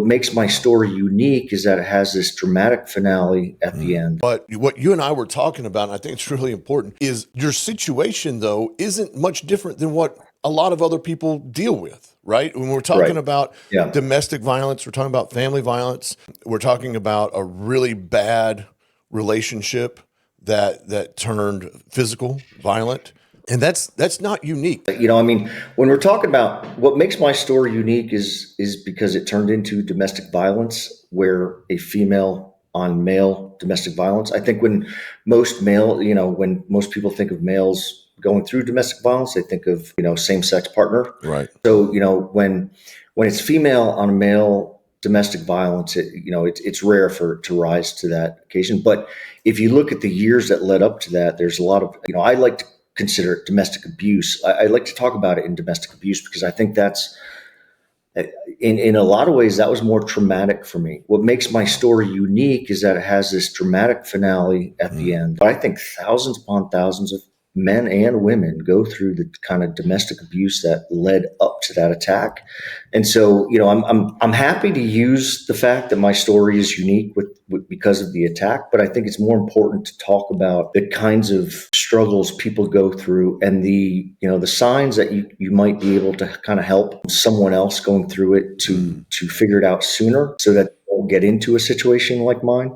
what makes my story unique is that it has this dramatic finale at the end. But what you and I were talking about, and I think it's really important, is your situation, though, isn't much different than what a lot of other people deal with, right? When we're talking about domestic violence, we're talking about family violence, we're talking about a really bad relationship that turned physical, violent. And that's not unique. When we're talking about what makes my story unique is because it turned into domestic violence, where a female on male domestic violence. I think when most people think of males going through domestic violence, they think of, same-sex partner. Right. So, when it's female on male domestic violence, it's rare to rise to that occasion. But if you look at the years that led up to that, there's a lot of, I like to consider it domestic abuse. I like to talk about it in domestic abuse because I think that's, in a lot of ways, that was more traumatic for me. What makes my story unique is that it has this dramatic finale at the end. But I think thousands upon thousands of men and women go through the kind of domestic abuse that led up to that attack. And so, I'm happy to use the fact that my story is unique because of the attack, but I think it's more important to talk about the kinds of struggles people go through and the signs that you might be able to kind of help someone else going through it to figure it out sooner so that they won't get into a situation like mine.